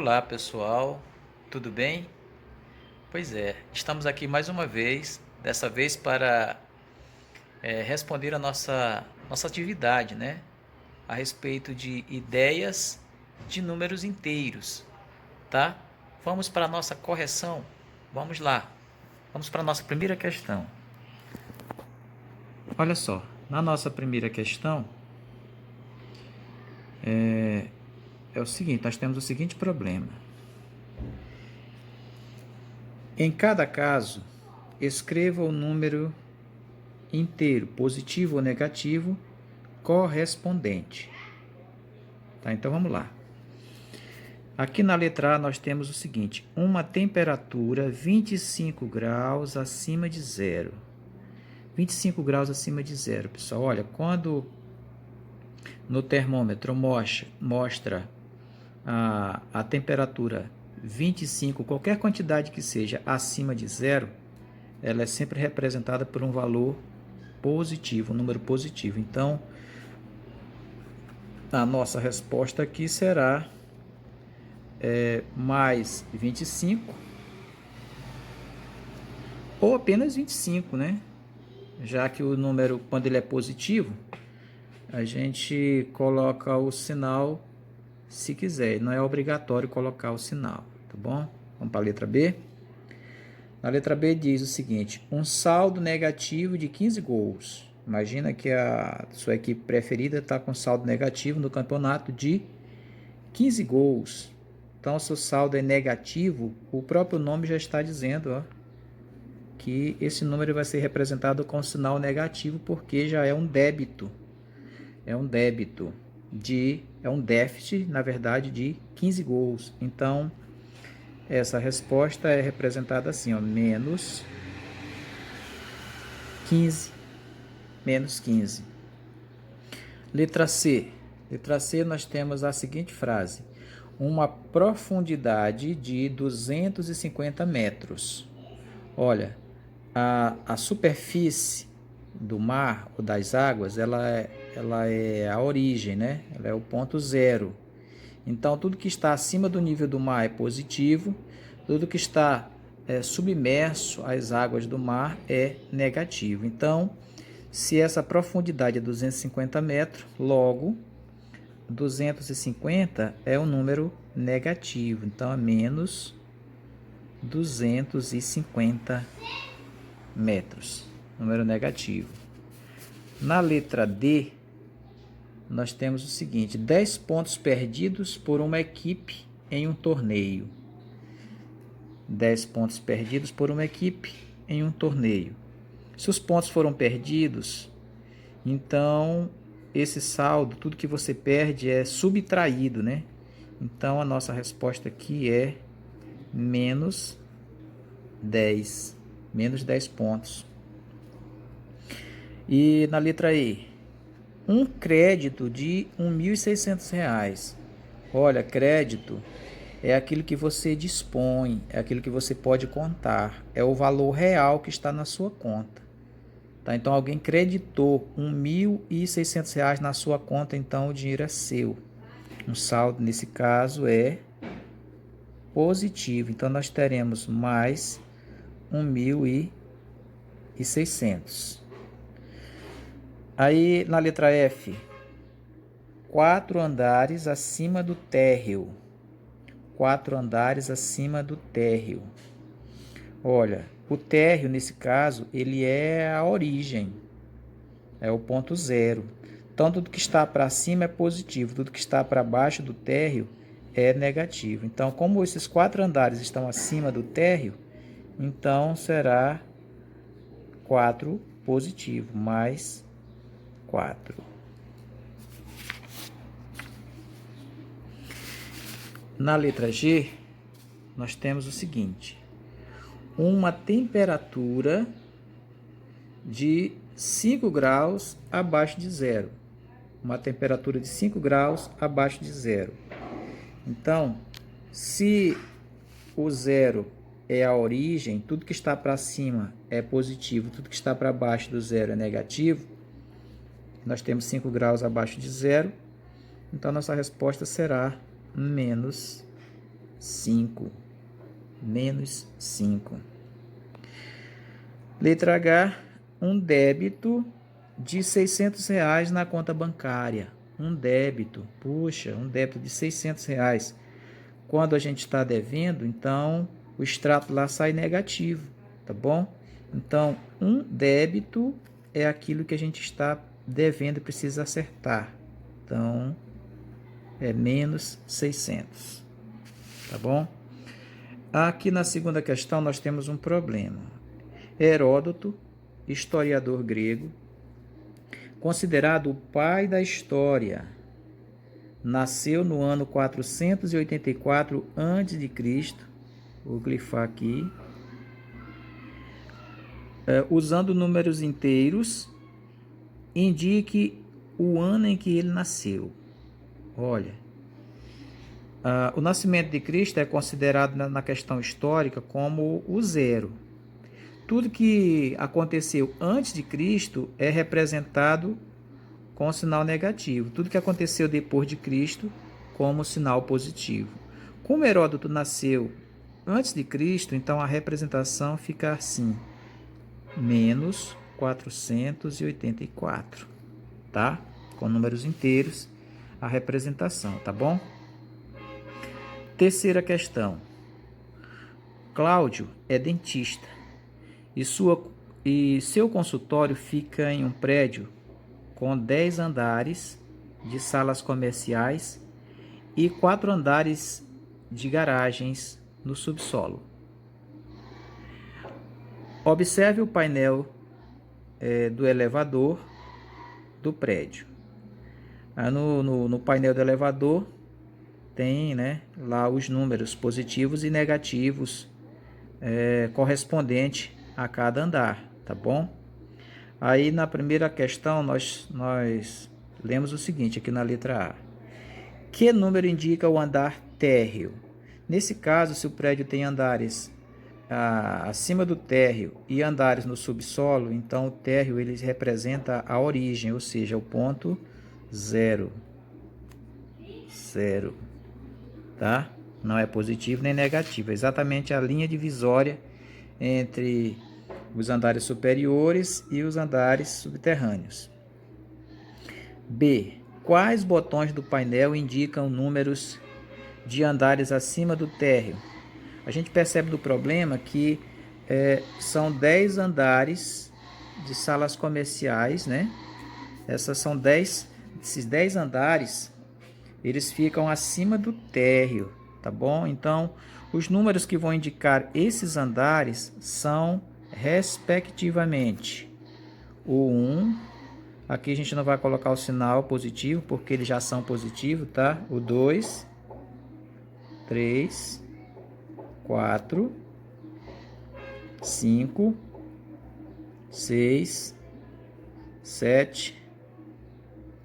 Olá pessoal, tudo bem? Pois é, estamos aqui mais uma vez, dessa vez para responder a nossa atividade, né? A respeito de ideias de números inteiros, tá? Vamos para a nossa correção? Vamos lá, vamos para a nossa primeira questão. Olha só, na nossa primeira questão é o seguinte, nós temos o seguinte problema. Em cada caso, escreva o número inteiro, positivo ou negativo, correspondente. Tá, então vamos lá. Aqui na letra A nós temos o seguinte: uma temperatura 25 graus acima de zero. 25 graus acima de zero, pessoal. Olha, quando no termômetro mostra a temperatura 25, qualquer quantidade que seja acima de zero, ela é sempre representada por um valor positivo, um número positivo. Então, a nossa resposta aqui será mais 25 ou apenas 25, né? Já que o número, quando ele é positivo, a gente coloca o sinal se quiser. Não é obrigatório colocar o sinal, tá bom? Vamos para a letra B. Na letra B diz o seguinte: um saldo negativo de 15 gols. Imagina que a sua equipe preferida está com saldo negativo no campeonato de 15 gols. Então, se o saldo é negativo, o próprio nome já está dizendo, ó, que esse número vai ser representado com sinal negativo, porque já é um débito. É um débito é um déficit, na verdade, de 15 gols. Então, essa resposta é representada assim, ó, menos 15. Menos 15. Letra C. Letra C, nós temos a seguinte frase: uma profundidade de 250 metros. Olha, a superfície do mar ou das águas, ela é a origem, né? Ela é o ponto zero. Então, tudo que está acima do nível do mar é positivo, tudo que está submerso às águas do mar é negativo. Então, se essa profundidade é 250 metros, logo 250 é um número negativo. Então, é menos 250 metros, número negativo. Na letra D, nós temos o seguinte: 10 pontos perdidos por uma equipe em um torneio. 10 pontos perdidos por uma equipe em um torneio. Se os pontos foram perdidos, então esse saldo, tudo que você perde é subtraído, né? Então a nossa resposta aqui é menos 10. Menos 10 pontos. E na letra E, um crédito de R$ 1.600. Olha, crédito é aquilo que você dispõe, é aquilo que você pode contar, é o valor real que está na sua conta. Tá? Então, alguém creditou R$ 1.600 na sua conta, então o dinheiro é seu. Um saldo, nesse caso, é positivo. Então, nós teremos mais 1.600. Aí, na letra F, 4 andares acima do térreo. 4 andares acima do térreo. Olha, o térreo, nesse caso, ele é a origem, é o ponto zero. Então, tudo que está para cima é positivo, tudo que está para baixo do térreo é negativo. Então, como esses 4 andares estão acima do térreo, então será 4 positivo, mais 4. Na letra G, nós temos o seguinte: uma temperatura de 5 graus abaixo de zero. Uma temperatura de 5 graus abaixo de zero. Então, se o zero é a origem, tudo que está para cima é positivo, tudo que está para baixo do zero é negativo, nós temos 5 graus abaixo de zero, então nossa resposta será menos 5. Menos 5. Letra H, um débito de R$ 600 na conta bancária. Um débito, puxa, um débito de R$ 600. Quando a gente está devendo, então o extrato lá sai negativo, tá bom? Então, um débito é aquilo que a gente está devendo e precisa acertar. Então, é menos 600, tá bom? Aqui na segunda questão nós temos um problema. Heródoto, historiador grego, considerado o pai da história, nasceu no ano 484 a.C., vou glifar aqui, usando números inteiros, indique o ano em que ele nasceu. Olha, o nascimento de Cristo é considerado na questão histórica como o zero. Tudo que aconteceu antes de Cristo é representado com sinal negativo. Tudo que aconteceu depois de Cristo como sinal positivo. Como Heródoto nasceu antes de Cristo, então a representação fica assim: menos 484, tá? Com números inteiros, a representação, tá bom? Terceira questão. Cláudio é dentista e seu consultório fica em um prédio com 10 andares de salas comerciais e 4 andares de garagens no subsolo. Observe o painel do elevador do prédio. No painel do elevador tem, né, lá os números positivos e negativos correspondente a cada andar, tá bom? Aí na primeira questão nós lemos o seguinte aqui na letra A. Que número indica o andar térreo? Nesse caso, se o prédio tem andares acima do térreo e andares no subsolo, então o térreo ele representa a origem, ou seja, o ponto 0. 0, tá? Não é positivo nem negativo, é exatamente a linha divisória entre os andares superiores e os andares subterrâneos. B. Quais botões do painel indicam números de andares acima do térreo? A gente percebe do problema que são 10 andares de salas comerciais, né? Esses 10 andares, eles ficam acima do térreo, tá bom? Então, os números que vão indicar esses andares são, respectivamente, o 1, aqui a gente não vai colocar o sinal positivo, porque eles já são positivos, tá? O 2, 3, 4, 5, 6, 7,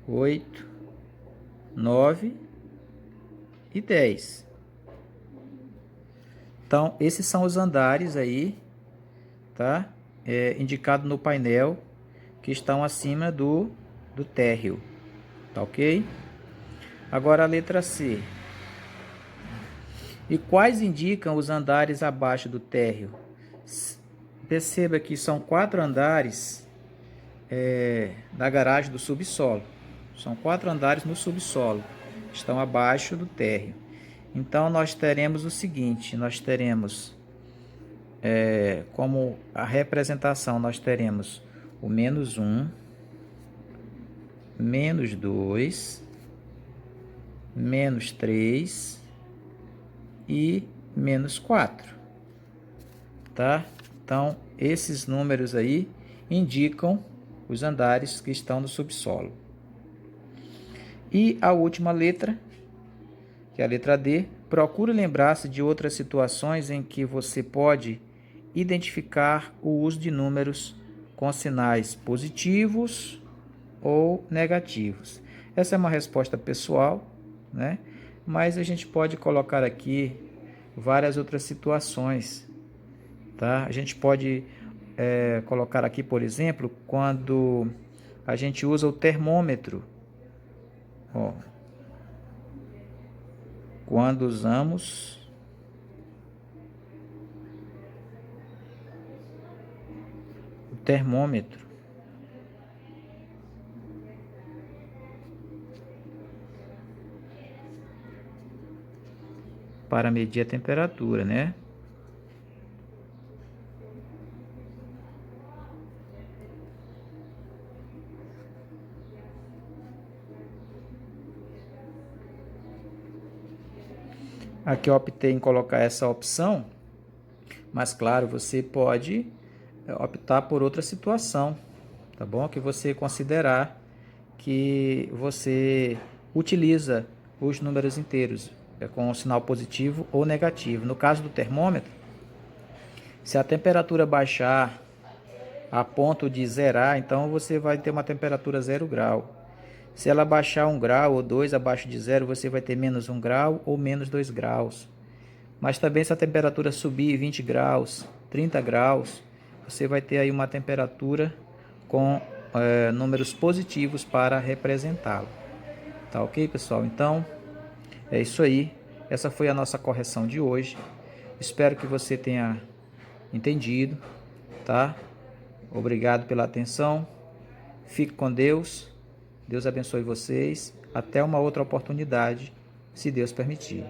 8, 9 e 10. Então, esses são os andares aí, tá? Indicado no painel, que estão acima do térreo, tá ok? Agora a letra C. E quais indicam os andares abaixo do térreo? Perceba que são 4 andares da garagem do subsolo. São 4 andares no subsolo, estão abaixo do térreo. Então, nós teremos o seguinte, nós teremos, como a representação, nós teremos o menos 1, menos 2, menos 3 e menos 4, tá? Então, esses números aí indicam os andares que estão no subsolo. E a última letra, que é a letra D, procure lembrar-se de outras situações em que você pode identificar o uso de números com sinais positivos ou negativos. Essa é uma resposta pessoal, né? Mas a gente pode colocar aqui várias outras situações, tá? A gente pode colocar aqui, por exemplo, quando a gente usa o termômetro. Ó, quando usamos termômetro para medir a temperatura, né? Aqui eu optei em colocar essa opção, mas claro, você pode optar por outra situação, tá bom? Que você considerar que você utiliza os números inteiros com sinal positivo ou negativo. No caso do termômetro, se a temperatura baixar a ponto de zerar, então você vai ter uma temperatura 0 grau. Se ela baixar 1 grau ou 2 abaixo de zero, você vai ter menos 1 grau ou menos 2 graus. Mas também se a temperatura subir 20 graus, 30 graus, você vai ter aí uma temperatura com números positivos para representá-lo. Tá ok, pessoal? Então, é isso aí. Essa foi a nossa correção de hoje. Espero que você tenha entendido, tá? Obrigado pela atenção. Fique com Deus. Deus abençoe vocês. Até uma outra oportunidade, se Deus permitir.